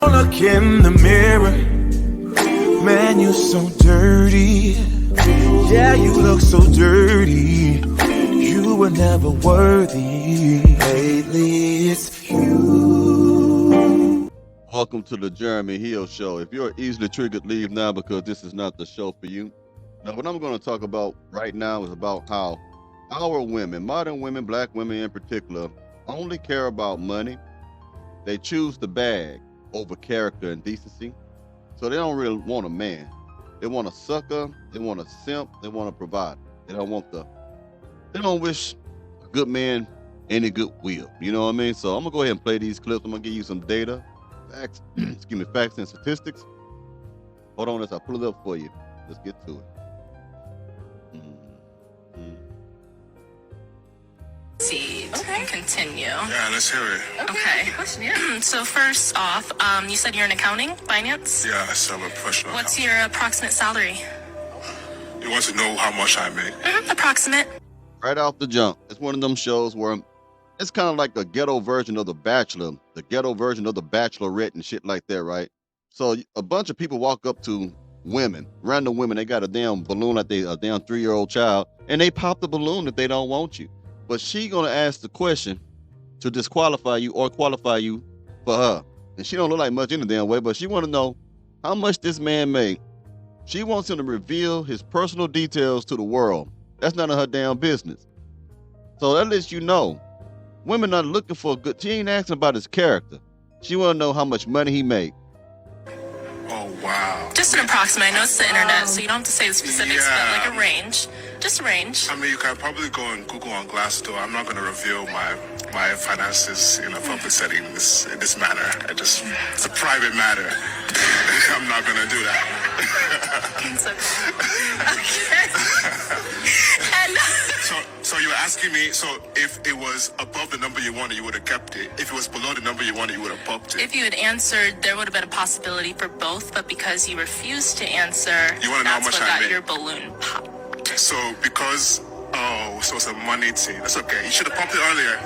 Look in the mirror, man, you're so dirty. Yeah, you look so dirty. You were never worthy. Lately, it's you. Welcome to the Jeremy Hill Show. If you're easily triggered, leave now because this is not the show for you. Now, what I'm going to talk about right now is about how our women, modern women, black women in particular, only care about money. They choose the bag over character and decency. So they don't really want a man. They want a sucker, they want a simp, they want a provider. They don't wish a good man any goodwill. You know what I mean? So I'm gonna go ahead and play these clips. I'm gonna give you some data, facts, facts and statistics. Hold on as I pull it up for you. Let's get to it. Okay. Continue. Yeah, let's hear it. Okay. So first off, you said you're in accounting, finance? Yeah, so I'm a professional. What's your approximate salary? You want to know how much I make? Approximate. Right off the jump, it's one of them shows where it's kind of like a ghetto version of The Bachelor, the ghetto version of The Bachelorette and shit like that, right? So a bunch of people walk up to women, random women, they got a damn balloon like they a damn 3-year-old child, and they pop the balloon if they don't want you. But she gonna ask the question to disqualify you or qualify you for her. And she don't look like much in the damn way, but she wanna know how much this man made. She wants him to reveal his personal details to the world. That's none of her damn business. So that lets you know, women are looking for a good, she ain't asking about his character. She wanna know how much money he made. Oh, wow. Just an approximate. I know it's the internet, so you don't have to say the specifics, but like a range. Just a range. I mean, you can probably go and Google on Glassdoor. I'm not going to reveal my finances in a public setting in this manner. It's a private matter. I'm not going to do that. It's okay. And So you were asking me, so if it was above the number you wanted, you would have kept it. If it was below the number you wanted, you would have bumped it. if you had answered, there would have been a possibility for both, but because you refused to answer, You wanna know how that's much what I got made? your balloon popped. So because, so it's a money thing. That's okay. You should have pumped it earlier.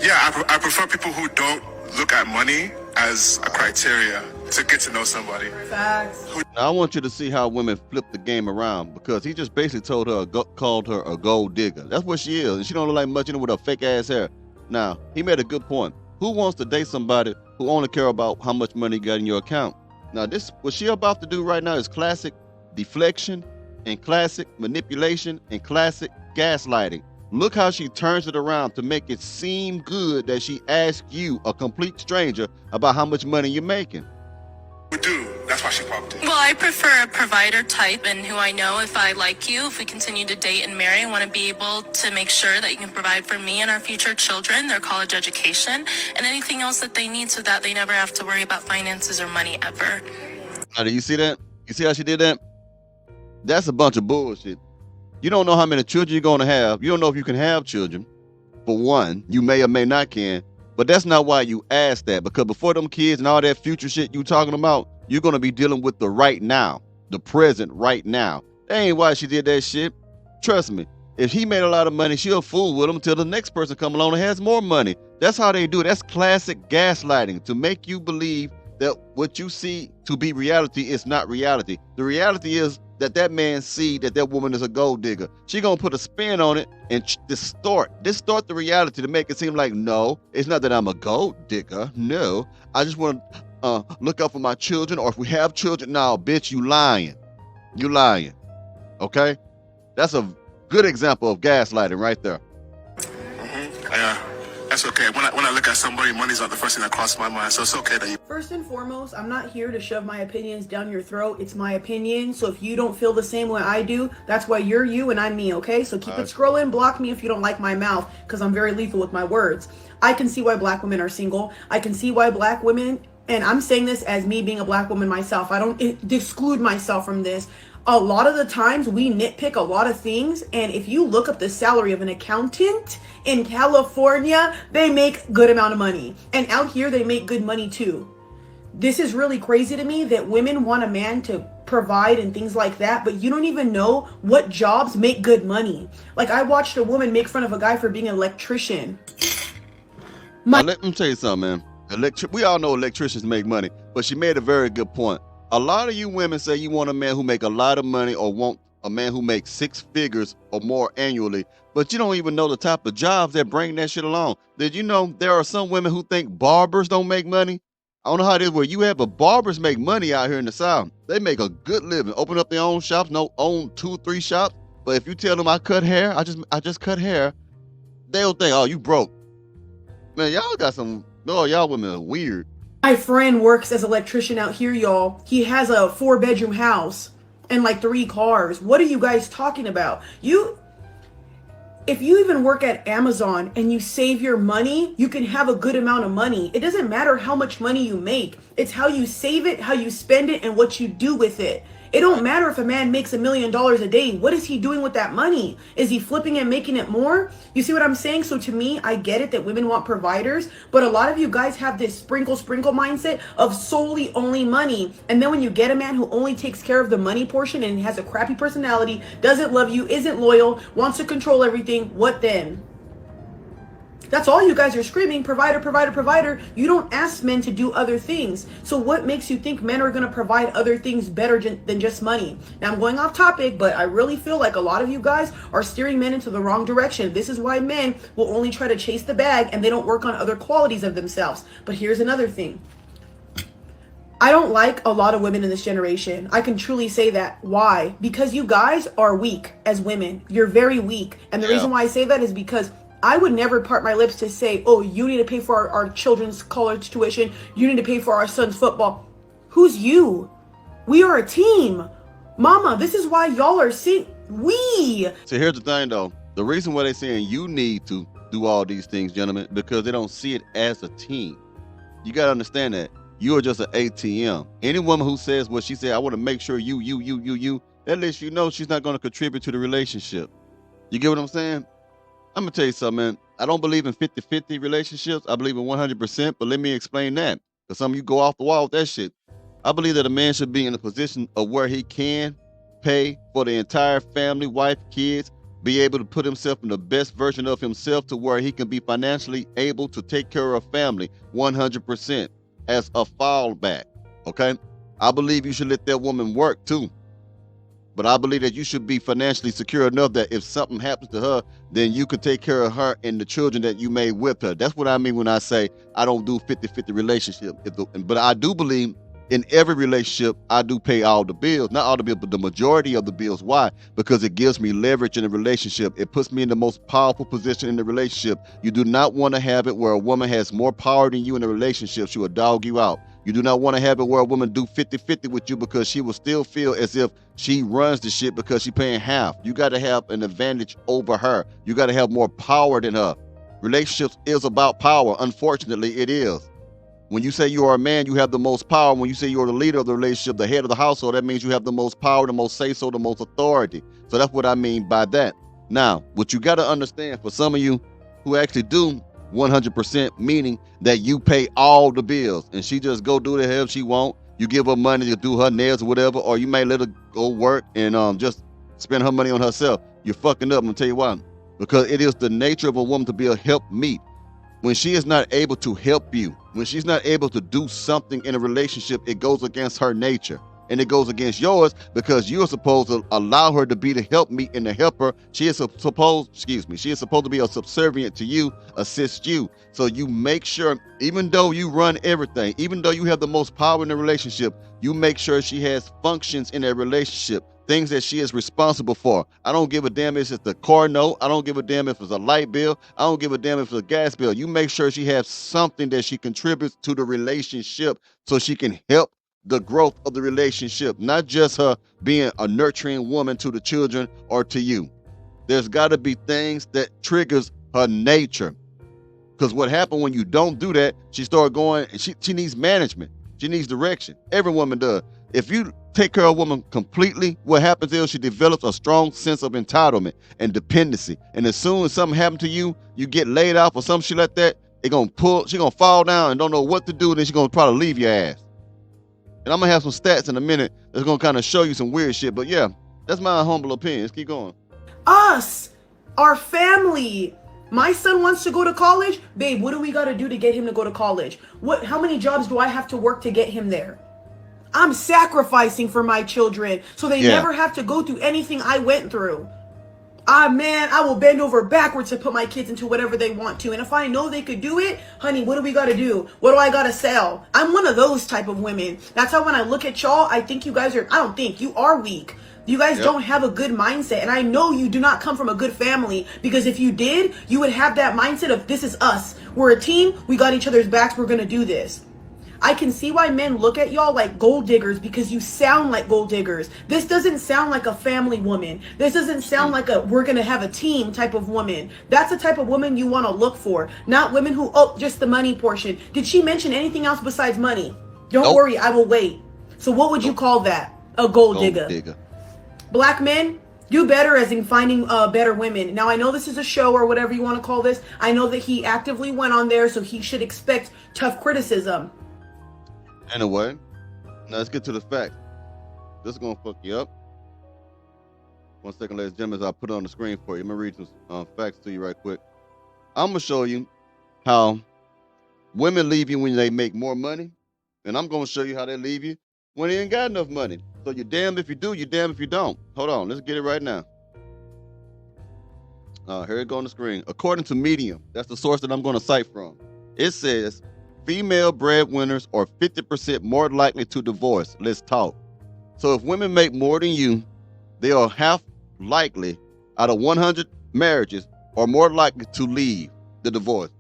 Yeah, I prefer people who don't look at money as a criteria to get to know somebody. Facts. Now I want you to see how women flip the game around because he just basically called her a gold digger. That's what she is, and she don't look like much in it with her fake ass hair. Now, he made a good point. Who wants to date somebody who only care about how much money you got in your account? Now, what she about to do right now is classic deflection and classic manipulation and classic gaslighting. Look how she turns it around to make it seem good that she asked you, a complete stranger, about how much money you're making. We do. That's why she popped it. Well, I prefer a provider type, and who I know, if I like you, if we continue to date and marry, I want to be able to make sure that you can provide for me and our future children, their college education, and anything else that they need so that they never have to worry about finances or money ever. Now, do you see that? You see how she did that? That's a bunch of bullshit. You don't know how many children you're going to have. You don't know if you can have children. For one, you may or may not can. But that's not why you asked that. Because before them kids and all that future shit you talking about, you're going to be dealing with the right now. The present right now. That ain't why she did that shit. Trust me. If he made a lot of money, she'll fool with him until the next person come along and has more money. That's how they do it. That's classic gaslighting. To make you believe that what you see to be reality is not reality. The reality is that man see that woman is a gold digger. She gonna put a spin on it and distort the reality to make it seem like, no, it's not that I'm a gold digger. No, I just want to look out for my children, or if we have children. No, bitch, you lying. You lying. Okay? That's a good example of gaslighting right there. Yeah, that's okay. When I look at somebody, money's not the first thing that crosses my mind, so it's okay that you. First and foremost, I'm not here to shove my opinions down your throat. It's my opinion. So if you don't feel the same way I do, that's why you're you and I'm me, okay? So keep it scrolling, block me if you don't like my mouth, because I'm very lethal with my words. I can see why black women are single. I can see why black women, and I'm saying this as me being a black woman myself, I don't exclude myself from this. A lot of the times we nitpick a lot of things, and if you look up the salary of an accountant in California, they make good amount of money. And out here they make good money too. This is really crazy to me that women want a man to provide and things like that, but you don't even know what jobs make good money. Like, I watched a woman make fun of a guy for being an electrician. Let me tell you something, man. We all know electricians make money, but she made a very good point. A lot of you women say you want a man who make a lot of money or want a man who makes 6 figures or more annually, but you don't even know the type of jobs that bring that shit along. Did you know there are some women who think barbers don't make money? I don't know how it is where you have, but barbers make money out here in the South. They make a good living, open up their own shops, own 2-3 shops. But if you tell them I cut hair, I just cut hair, they'll think, oh, you broke. Man, y'all got some, oh, y'all women are weird. My friend works as an electrician out here, y'all. He has a 4-bedroom house and like 3 cars. What are you guys talking about? If you even work at Amazon and you save your money, you can have a good amount of money. It doesn't matter how much money you make. It's how you save it, how you spend it, and what you do with it. It don't matter if a man makes $1 million a day. What is he doing with that money? Is he flipping and making it more? You see what I'm saying? So to me, I get it that women want providers, but a lot of you guys have this sprinkle mindset of solely only money. And then when you get a man who only takes care of the money portion and has a crappy personality, doesn't love you, isn't loyal, wants to control everything, what then? That's all you guys are screaming, provider, provider, provider. You don't ask men to do other things. So what makes you think men are going to provide other things better than just money? Now I'm going off topic, but I really feel like a lot of you guys are steering men into the wrong direction. This is why men will only try to chase the bag and they don't work on other qualities of themselves. But here's another thing. I don't like a lot of women in this generation. I can truly say that. Why? Because you guys are weak as women. You're very weak. And the reason why I say that is because I would never part my lips to say, oh, you need to pay for our children's college tuition. You need to pay for our son's football. Who's you? We are a team. Mama, this is why y'all are sick. So here's the thing, though. The reason why they're saying you need to do all these things, gentlemen, because they don't see it as a team. You got to understand that. You are just an ATM. Any woman who says what she said, I want to make sure you, that lets you know she's not going to contribute to the relationship. You get what I'm saying? I'm going to tell you something, man. I don't believe in 50-50 relationships. I believe in 100%, but let me explain that. Because some of you go off the wall with that shit. I believe that a man should be in a position of where he can pay for the entire family, wife, kids, be able to put himself in the best version of himself to where he can be financially able to take care of family 100% as a fallback, okay? I believe you should let that woman work too. But I believe that you should be financially secure enough that if something happens to her, then you can take care of her and the children that you made with her. That's what I mean when I say I don't do 50-50 relationship. But I do believe in every relationship, I do pay all the bills. Not all the bills, but the majority of the bills. Why? Because it gives me leverage in a relationship. It puts me in the most powerful position in the relationship. You do not want to have it where a woman has more power than you in a relationship. She will dog you out. You do not want to have it where a woman do 50-50 with you because she will still feel as if she runs the shit because she's paying half. You got to have an advantage over her. You got to have more power than her. Relationships is about power. Unfortunately, it is. When you say you are a man, you have the most power. When you say you're the leader of the relationship, the head of the household, that means you have the most power, the most say-so, the most authority. So that's what I mean by that. Now, what you got to understand, for some of you who actually do 100%, meaning that you pay all the bills and she just go do the hell she want. You give her money to do her nails or whatever, or you may let her go work and just spend her money on herself. You're fucking up. I'm gonna tell you why. Because it is the nature of a woman to be a helpmeet. When she is not able to help you, when she's not able to do something in a relationship, it goes against her nature. And it goes against yours because you're supposed to allow her to be the helpmeet and the helper. She is supposed to be a subservient to you, assist you. So you make sure, even though you run everything, even though you have the most power in the relationship, you make sure she has functions in that relationship, things that she is responsible for. I don't give a damn if it's the car note. I don't give a damn if it's a light bill. I don't give a damn if it's a gas bill. You make sure she has something that she contributes to the relationship so she can help the growth of the relationship, not just her being a nurturing woman to the children or to you. There's got to be things that triggers her nature. Because what happened when you don't do that, she started going, and she needs management. She needs direction. Every woman does. If you take care of a woman completely, what happens is she develops a strong sense of entitlement and dependency. And as soon as something happens to you, you get laid off or some shit like that, she's going to fall down and don't know what to do, and then she's going to probably leave your ass. And I'm going to have some stats in a minute that's going to kind of show you some weird shit. But yeah, that's my humble opinion. Let's keep going. Us, our family, My son wants to go to college. Babe, what do we got to do to get him to go to college? How many jobs do I have to work to get him there? I'm sacrificing for my children so they never have to go through anything I went through. Ah, man, I will bend over backwards to put my kids into whatever they want to. And if I know they could do it, honey, what do we got to do? What do I got to sell? I'm one of those type of women. That's how when I look at y'all, I think you guys are, I don't think, you are weak. You guys don't have a good mindset. And I know you do not come from a good family, because if you did, you would have that mindset of, this is us. We're a team. We got each other's backs. We're going to do this. I can see why men look at y'all like gold diggers, because you sound like gold diggers. This doesn't sound like a family woman. This doesn't sound like a we're going to have a team type of woman. That's the type of woman you want to look for. Not women who, oh, just the money portion. Did she mention anything else besides money? Don't worry, I will wait. So what would you call that? A gold digger. Black men, do better as in finding better women. Now, I know this is a show or whatever you want to call this. I know that he actively went on there, so he should expect tough criticism. Anyway, now let's get to the facts. This is going to fuck you up. 1 second, ladies and gentlemen, as I put it on the screen for you. Let me read some facts to you right quick. I'm going to show you how women leave you when they make more money. And I'm going to show you how they leave you when they ain't got enough money. So you're damned if you do, you're damned if you don't. Hold on, let's get it right now. Here it go on the screen. According to Medium, that's the source that I'm going to cite from. It says, female breadwinners are 50% more likely to divorce. Let's talk. So if women make more than you, they are half likely out of 100 marriages are more likely to leave the divorce.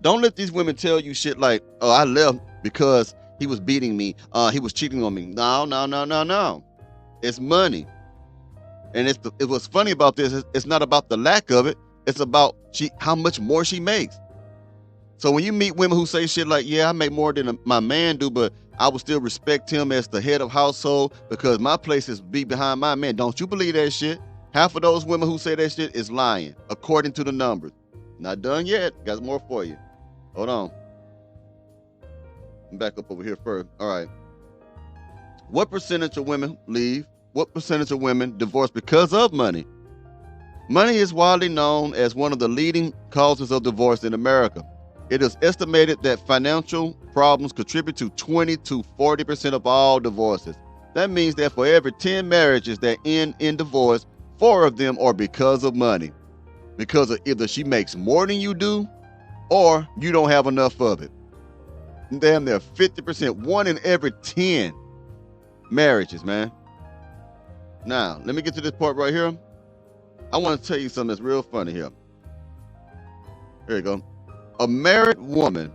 Don't let these women tell you shit like, oh, I left because he was beating me. He was cheating on me. No. It's money. And what's funny about this, it's not about the lack of it. It's about how much more she makes. So when you meet women who say shit like, yeah, I make more than my man do, but I would still respect him as the head of household because my place is be behind my man. Don't you believe that shit? Half of those women who say that shit is lying, according to the numbers. Not done yet. Got more for you. Hold on. Back up over here first. All right. What percentage of women leave? What percentage of women divorce because of money? Money is widely known as one of the leading causes of divorce in America. It is estimated that financial problems contribute to 20 to 40% of all divorces. That means that for every 10 marriages that end in divorce, 4 of them are because of money. Because of either she makes more than you do, or you don't have enough of it. Damn, they're 50%, 1 in every 10 marriages, man. Now, let me get to this part right here. I want to tell you something that's real funny here. Here you go. A married woman,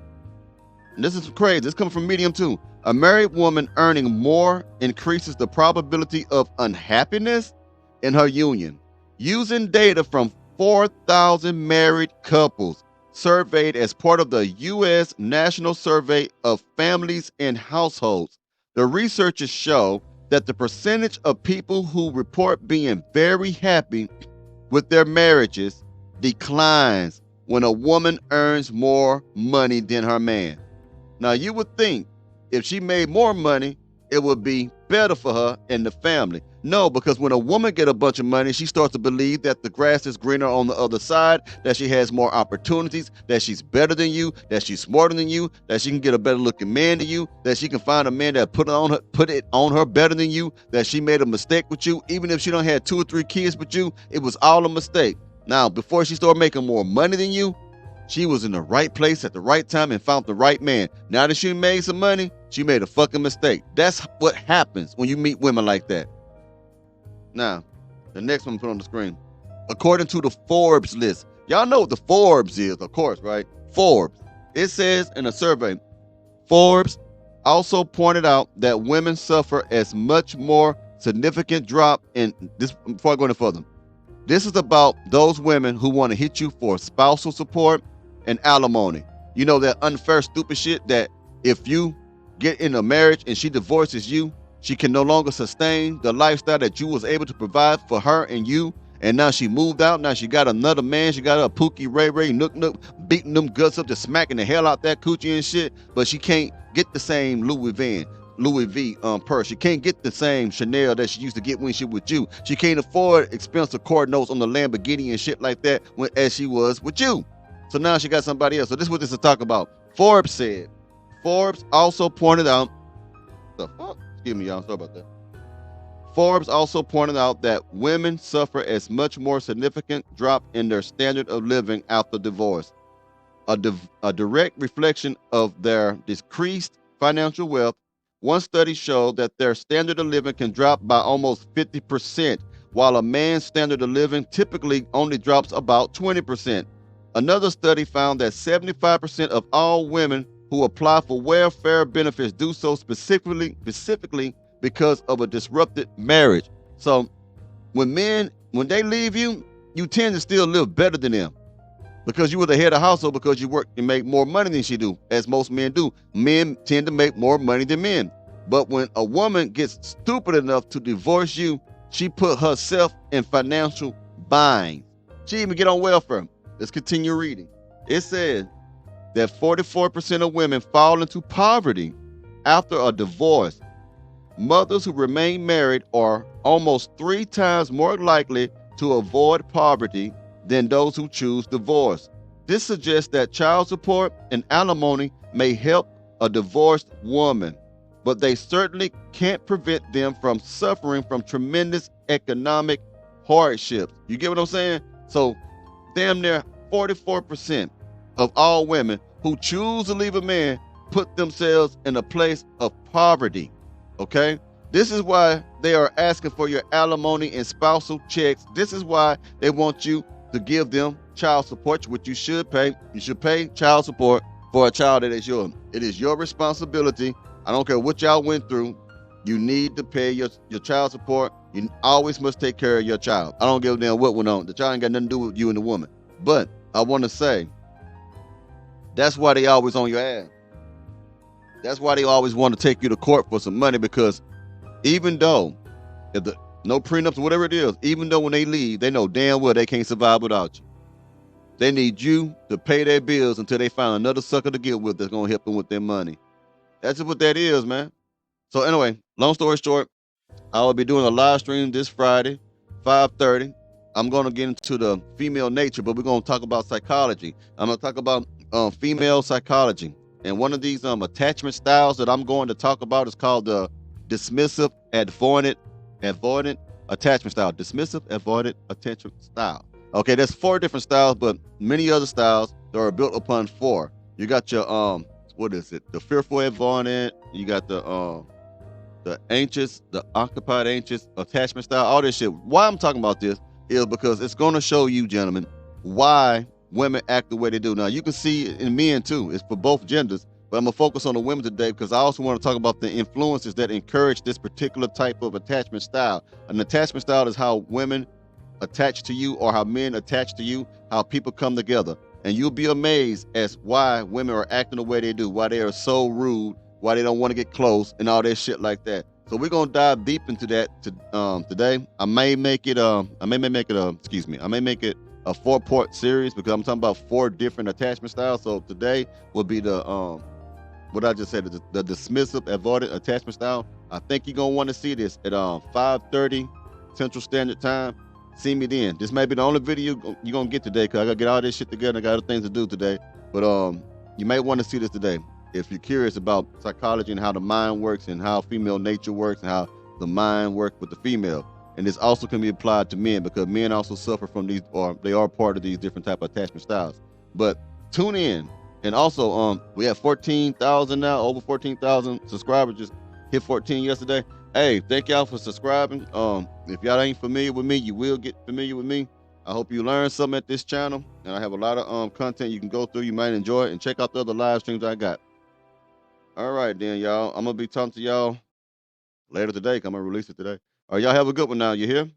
and this is crazy, this comes from Medium too. A married woman earning more increases the probability of unhappiness in her union. Using data from 4,000 married couples surveyed as part of the U.S. National Survey of Families and Households, the researchers show that the percentage of people who report being very happy with their marriages declines when a woman earns more money than her man. Now, you would think if she made more money, it would be better for her and the family. No, because when a woman get a bunch of money, she starts to believe that the grass is greener on the other side, that she has more opportunities, that she's better than you, that she's smarter than you, that she can get a better looking man than you, that she can find a man that put it on her better than you, that she made a mistake with you. Even if she don't have 2 or 3 kids with you, it was all a mistake. Now, before she started making more money than you, she was in the right place at the right time and found the right man. Now that she made some money, she made a fucking mistake. That's what happens when you meet women like that. Now, the next one put on the screen. According to the Forbes list, y'all know what the Forbes is, of course, right? Forbes. It says in a survey, Forbes also pointed out that women suffer as much more significant drop in this. Before I go any further, this is about those women who want to hit you for spousal support and alimony. You know, that unfair, stupid shit that if you get in a marriage and she divorces you, she can no longer sustain the lifestyle that you was able to provide for her and you. And now she moved out. Now she got another man. She got a Pookie Ray Ray Nook Nook beating them guts up, just smacking the hell out that coochie and shit. But she can't get the same Louis Vuitton. Louis V purse. She can't get the same Chanel that she used to get when she was with you. She can't afford expensive cord notes on the Lamborghini and shit like that as she was with you. So now she got somebody else. So this is what this is talking about. Forbes said. Forbes also pointed out. The fuck? Excuse me, y'all. Sorry about that. Forbes also pointed out that women suffer a much more significant drop in their standard of living after divorce. A direct reflection of their decreased financial wealth. One study showed that their standard of living can drop by almost 50%, while a man's standard of living typically only drops about 20%. Another study found that 75% of all women who apply for welfare benefits do so specifically because of a disrupted marriage. So when they leave you, you tend to still live better than them because you were the head of household, because you work and make more money than she do, as most men do. Men tend to make more money than men. But when a woman gets stupid enough to divorce you, she put herself in financial bind. She even get on welfare. Let's continue reading. It says that 44% of women fall into poverty after a divorce. Mothers who remain married are almost 3 times more likely to avoid poverty than those who choose divorce. This suggests that child support and alimony may help a divorced woman, but they certainly can't prevent them from suffering from tremendous economic hardships. You get what I'm saying? So damn near 44% of all women who choose to leave a man put themselves in a place of poverty. Okay? This is why they are asking for your alimony and spousal checks. This is why they want you to give them child support, which you should pay. You should pay child support for a child that is yours. It is your responsibility. I don't care what y'all went through. You need to pay your child support. You always must take care of your child. I don't give a damn what went on. The child ain't got nothing to do with you and the woman. But I want to say, that's why they always on your ass. That's why they always want to take you to court for some money, because even though, no prenups or whatever it is, even though when they leave, they know damn well they can't survive without you. They need you to pay their bills until they find another sucker to get with that's going to help them with their money. That's just what that is, man. So anyway, long story short, I will be doing a live stream this Friday, 5:30. I'm going to get into the female nature, but we're going to talk about psychology. I'm going to talk about female psychology. And one of these attachment styles that I'm going to talk about is called the dismissive avoidant attachment style. Dismissive avoidant attachment style. Okay, there's 4 different styles, but many other styles that are built upon 4. You got your what is it? The fearful avoidant. You got the anxious, the occupied anxious attachment style. All this shit. Why I'm talking about this is because it's going to show you, gentlemen, why women act the way they do. Now, you can see it in men too. It's for both genders, but I'm going to focus on the women today because I also want to talk about the influences that encourage this particular type of attachment style. An attachment style is how women attach to you, or how men attach to you, how people come together. And you'll be amazed as why women are acting the way they do, why they are so rude, why they don't want to get close, and all that shit like that. So we're gonna dive deep into that today. I may make it a 4-part series because I'm talking about 4 different attachment styles. So today will be the what I just said, the dismissive avoidant attachment style. I think you're gonna want to see this at 5:30 Central Standard Time. See me then. This may be the only video you're gonna get today because I gotta get all this shit together. I got other things to do today. But you may want to see this today if you're curious about psychology and how the mind works and how female nature works and how the mind works with the female. And this also can be applied to men because men also suffer from these, or they are part of these different type of attachment styles. But tune in. And also, we have 14,000 now, over 14,000 subscribers. Just hit 14 yesterday. Hey, thank y'all for subscribing. If y'all ain't familiar with me, you will get familiar with me. I hope you learned something at this channel. And I have a lot of content you can go through. You might enjoy it. And check out the other live streams I got. All right, then, y'all. I'm going to be talking to y'all later today. I'm going to release it today. All right, y'all have a good one now. You hear?